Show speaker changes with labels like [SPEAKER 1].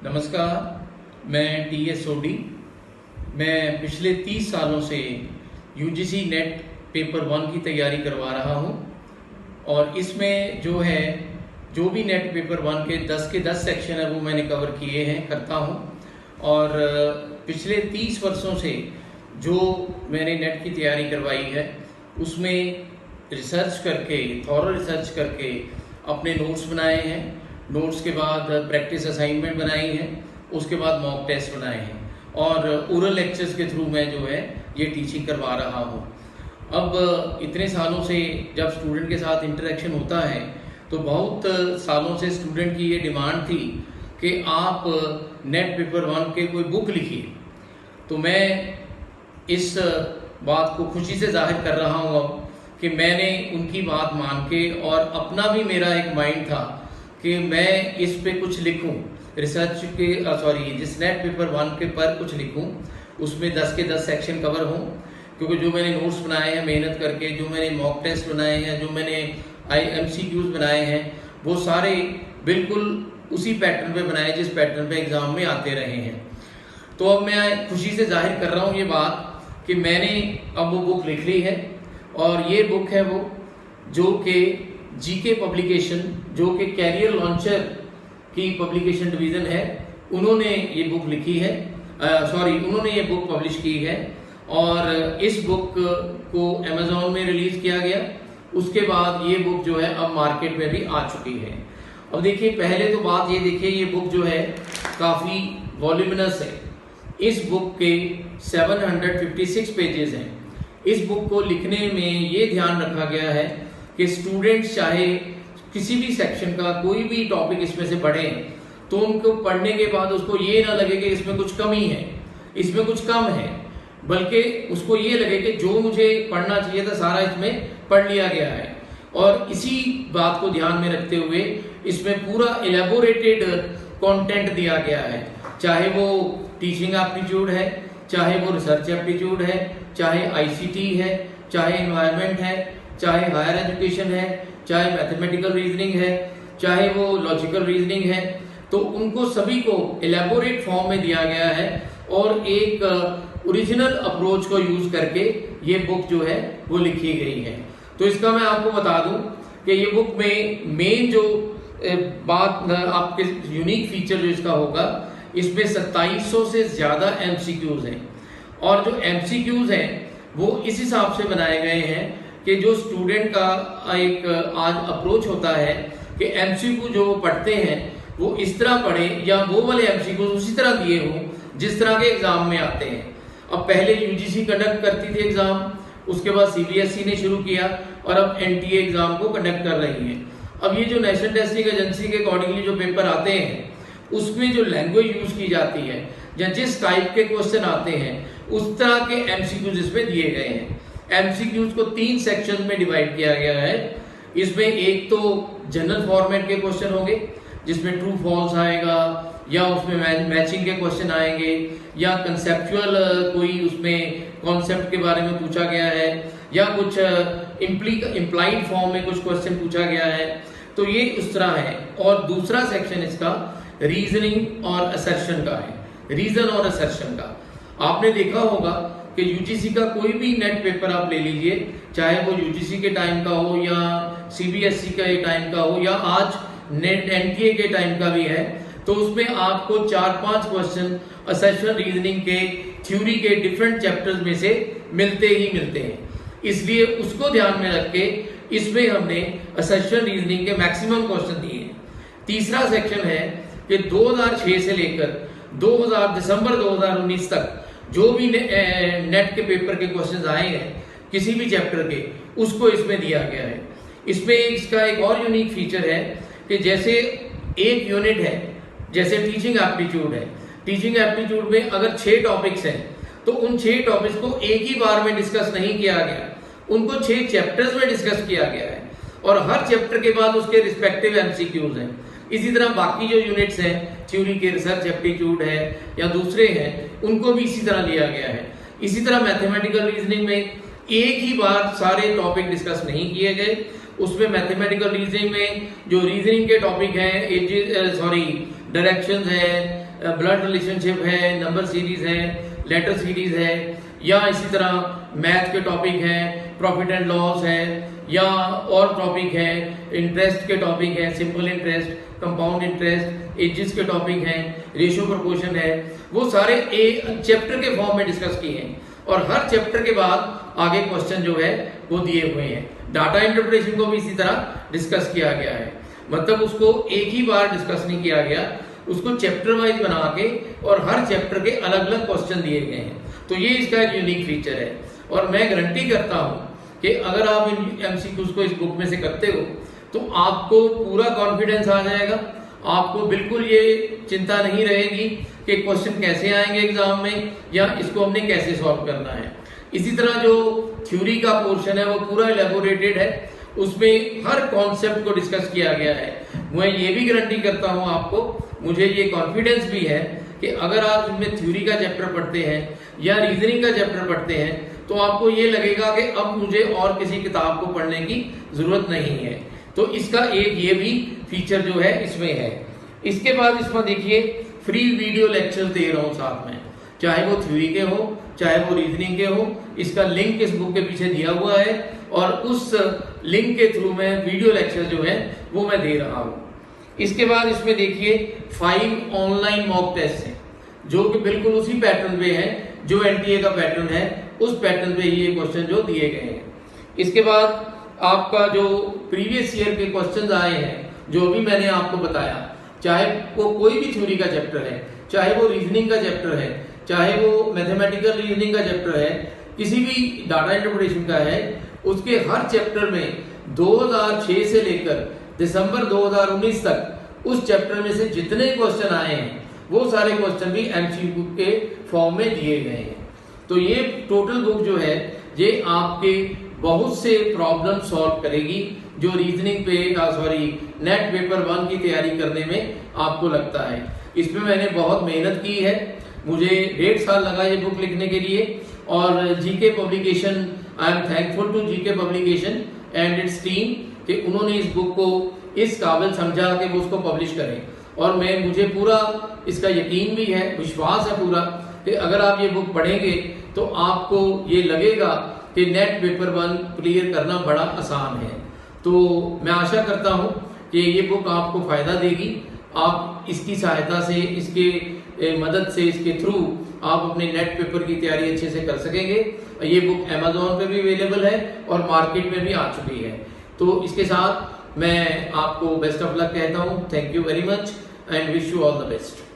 [SPEAKER 1] नमस्कार, मैं टी.एस. सोडी। मैं पिछले 30 सालों से यूजीसी नेट पेपर 1 की तैयारी करवा रहा हूं और इसमें जो भी नेट पेपर 1 के 10 सेक्शन है वो मैंने कवर किए हैं करता हूं। और पिछले 30 वर्षों से जो मैंने नेट की तैयारी करवाई है उसमें थॉरो रिसर्च करके अपने नोट्स बनाए हैं। नोट्स के बाद प्रैक्टिस असाइनमेंट बनाई है, उसके बाद मॉक टेस्ट बनाए हैं और ओरल लेक्चर्स के थ्रू मैं ये टीचिंग करवा रहा हूँ। अब इतने सालों से जब स्टूडेंट के साथ इंटरेक्शन होता है तो बहुत सालों से स्टूडेंट की ये डिमांड थी कि आप नेट पेपर 1 के कोई बुक लिखिए। तो मैं इस बात को खुशी से जाहिर कर रहा हूँ अब कि मैंने उनकी बात मान के, और अपना भी मेरा एक माइंड था कि मैं इस पे कुछ लिखूं, जिस नेट पेपर 1 के पर कुछ लिखूं, उसमें 10 के 10 सेक्शन कवर हों। क्योंकि जो मैंने नोट्स बनाए हैं मेहनत करके, जो मैंने मॉक टेस्ट बनाए हैं, जो मैंने MCQs बनाए हैं, वो सारे बिल्कुल उसी पैटर्न पे बनाए जिस पैटर्न पे एग्जाम में आते रहे हैं। तो अब मैं खुशी से जाहिर कर रहा हूँ ये बात कि मैंने अब वो बुक लिख ली है और ये बुक है वो जो कि जीके पब्लिकेशन, जो कि कैरियर लॉन्चर की पब्लिकेशन डिवीज़न है, उन्होंने ये बुक लिखी है। उन्होंने ये बुक पब्लिश की है और इस बुक को अमेज़ॉन में रिलीज़ किया गया। उसके बाद ये बुक अब मार्केट में भी आ चुकी है। अब देखिए, पहले तो बात ये देखिए, ये बुक काफ़ी वॉल्यूमिनस है। इस बुक के 756 पेजेस हैं। इस बुक को लिखने में ये ध्यान रखा गया है कि स्टूडेंट्स चाहे किसी भी सेक्शन का कोई भी टॉपिक इसमें से पढ़ें तो उनको पढ़ने के बाद उसको ये ना लगे कि इसमें कुछ कमी है, इसमें कुछ कम है, बल्कि उसको ये लगे कि जो मुझे पढ़ना चाहिए था सारा इसमें पढ़ लिया गया है। और इसी बात को ध्यान में रखते हुए इसमें पूरा एलेबोरेटेड कंटेंट दिया गया है, चाहे वो टीचिंग एप्टीट्यूड है, चाहे वो रिसर्च एप्टीट्यूड है, चाहे ICT है, चाहे एनवायरनमेंट है, चाहे हायर एजुकेशन है, चाहे मैथमेटिकल रीजनिंग है, चाहे वो लॉजिकल रीजनिंग है। तो उनको सभी को एलेबोरेट फॉर्म में दिया गया है और एक ओरिजिनल अप्रोच को यूज करके ये बुक वो लिखी गई है। तो इसका मैं आपको बता दूं कि ये बुक में मेन बात आपके यूनिक फीचर जो इसका होगा, इसमें 2700 से ज्यादा MCQs हैं। और जो MCQs हैं वो इस हिसाब से बनाए गए हैं कि जो स्टूडेंट का एक आज अप्रोच होता है कि MCQ जो वो पढ़ते हैं वो इस तरह पढ़े, या वो वाले MCQ उसी तरह दिए हों जिस तरह के एग्जाम में आते हैं। अब पहले UGC कंडक्ट करती थी एग्जाम, उसके बाद CBSE ने शुरू किया और अब NTA एग्जाम को कंडक्ट कर रही है। अब ये जो नेशनल टेस्टिंग एजेंसी के अकॉर्डिंगली जो पेपर आते हैं उसमें जो लैंग्वेज यूज की जाती है या जिस टाइप के क्वेश्चन आते हैं उस तरह के MCQs इसमें दिए गए हैं। MCQs को 3 सेक्शन में डिवाइड किया गया है। इसमें एक तो जनरल फॉर्मेट के क्वेश्चन होंगे जिसमें ट्रू फॉल्स आएगा, या उसमें मैचिंग के क्वेश्चन आएंगे, या कंसेप्चुअल कोई उसमें कॉन्सेप्ट के बारे में पूछा गया है, या कुछ इम्प्लाइड फॉर्म में कुछ क्वेश्चन पूछा गया है। तो ये उस तरह है। और दूसरा सेक्शन इसका रीजनिंग और असर्शन का है। रीजन और असर्शन का आपने देखा होगा कि UGC का कोई भी नेट पेपर आप ले लीजिए, चाहे वो UGC के टाइम का हो या CBSE के टाइम का हो या आज NTA के टाइम का भी है, तो उसमें आपको 4-5 क्वेश्चन असर्शन रीजनिंग के थ्योरी के डिफरेंट चैप्टर्स में से मिलते ही मिलते हैं। इसलिए उसको ध्यान में रख के इसमें हमने असर्शन रीजनिंग के मैक्सिमम क्वेश्चन दिए हैं। तीसरा सेक्शन है कि 2006 से लेकर दिसंबर 2019 तक जो भी नेट के पेपर के क्वेश्चंस आए हैं किसी भी चैप्टर के, उसको इसमें दिया गया है। इसमें इसका एक और यूनिक फीचर है कि जैसे एक यूनिट है, जैसे टीचिंग एप्टीट्यूड है, टीचिंग एप्टीट्यूड में अगर 6 टॉपिक्स हैं तो उन 6 टॉपिक्स को एक ही बार में डिस्कस नहीं किया गया, उनको 6 चैप्टर्स में डिस्कस किया गया है और हर चैप्टर के बाद उसके रिस्पेक्टिव MCQs हैं। इसी तरह बाकी जो यूनिट्स हैं, थ्योरी के, रिसर्च एप्टीट्यूड है या दूसरे हैं, उनको भी इसी तरह लिया गया है। इसी तरह मैथमेटिकल रीजनिंग में एक ही बार सारे टॉपिक डिस्कस नहीं किए गए। उसमें मैथमेटिकल रीजनिंग में जो रीजनिंग के टॉपिक हैं, डायरेक्शंस है, ब्लड रिलेशनशिप है, नंबर सीरीज है, लेटर सीरीज है, या इसी तरह मैथ के टॉपिक है, प्रॉफिट एंड लॉस है, या और टॉपिक है, इंटरेस्ट के टॉपिक है, simple interest, compound interest, ages के टॉपिक हैं, रेशियो प्रोपोर्शन है, वो सारे चैप्टर के फॉर्म में डिस्कस किए हैं। और हर चैप्टर के बाद आगे क्वेश्चन जो है वो दिए हुए हैं। डाटा इंटरप्रिटेशन को भी इसी तरह डिस्कस किया गया है, मतलब उसको एक ही बार डिस्कस नहीं किया गया, उसको चैप्टर वाइज बना के और हर चैप्टर के अलग अलग क्वेश्चन दिए गए हैं। तो ये इसका एक यूनिक फीचर है। और मैं गारंटी करता हूँ कि अगर आप इन एमसीक्यूज को इस बुक में से करते हो तो आपको पूरा कॉन्फिडेंस आ जाएगा, आपको बिल्कुल ये चिंता नहीं रहेगी कि क्वेश्चन कैसे आएंगे एग्जाम में या इसको हमने कैसे सॉल्व करना है। इसी तरह जो थ्योरी का पोर्शन है वो पूरा इलेबोरेटेड है, उसमें हर कॉन्सेप्ट को डिस्कस किया गया है। मैं ये भी गारंटी करता हूँ आपको, मुझे ये कॉन्फिडेंस भी है कि अगर आप इनमें थ्योरी का चैप्टर पढ़ते हैं या रीजनिंग का चैप्टर पढ़ते हैं तो आपको ये लगेगा कि अब मुझे और किसी किताब को पढ़ने की जरूरत नहीं है। तो इसका एक ये भी फीचर जो है इसमें है। इसके बाद इसमें देखिए फ्री वीडियो लेक्चर दे रहा हूँ साथ में, चाहे वो थ्योरी के हो चाहे वो रीजनिंग के हो। इसका लिंक इस बुक के पीछे दिया हुआ है और उस लिंक के थ्रू में वीडियो लेक्चर जो है वो मैं दे रहा हूँ। इसके बाद इसमें देखिए 5 ऑनलाइन मॉक टेस्ट हैं जो कि बिल्कुल उसी पैटर्न पे है जो एनटीए का पैटर्न है, उस पैटर्न पे ये क्वेश्चन जो दिए गए हैं। इसके बाद आपका जो प्रीवियस ईयर के क्वेश्चंस आए हैं जो अभी मैंने आपको बताया, चाहे वो कोई भी थ्योरी का चैप्टर है, चाहे वो रीजनिंग का चैप्टर है, चाहे वो मैथमेटिकल रीजनिंग का चैप्टर है, किसी भी डाटा इंटरप्रिटेशन का है, उसके हर चैप्टर में 2006 से लेकर दिसंबर 2019 तक उस चैप्टर में से जितने क्वेश्चन आए हैं वो सारे क्वेश्चन भी एमसीक्यू के फॉर्म में दिए गए हैं। तो ये टोटल बुक जो है ये आपके बहुत से प्रॉब्लम सॉल्व करेगी जो रीजनिंग पे नेट पेपर 1 की तैयारी करने में आपको लगता है। इसमें मैंने बहुत मेहनत की है, मुझे 1.5 साल लगा ये बुक लिखने के लिए। और GK publication, I am thankful to GK publication and its team कि उन्होंने इस बुक को इस काबिल समझा कि वो उसको पब्लिश करें। और मुझे पूरा इसका यकीन भी है, विश्वास है पूरा कि अगर आप ये बुक पढ़ेंगे तो आपको ये लगेगा कि नेट पेपर 1 क्लियर करना बड़ा आसान है। तो मैं आशा करता हूँ कि ये बुक आपको फायदा देगी। आप इसकी सहायता से, इसके मदद से, इसके थ्रू आप अपने नेट पेपर की तैयारी अच्छे से कर सकेंगे। ये बुक अमेज़न पे भी अवेलेबल है और मार्केट में भी आ चुकी है। तो इसके साथ मैं आपको बेस्ट ऑफ लक कहता हूँ। Thank you very much and wish you all the best.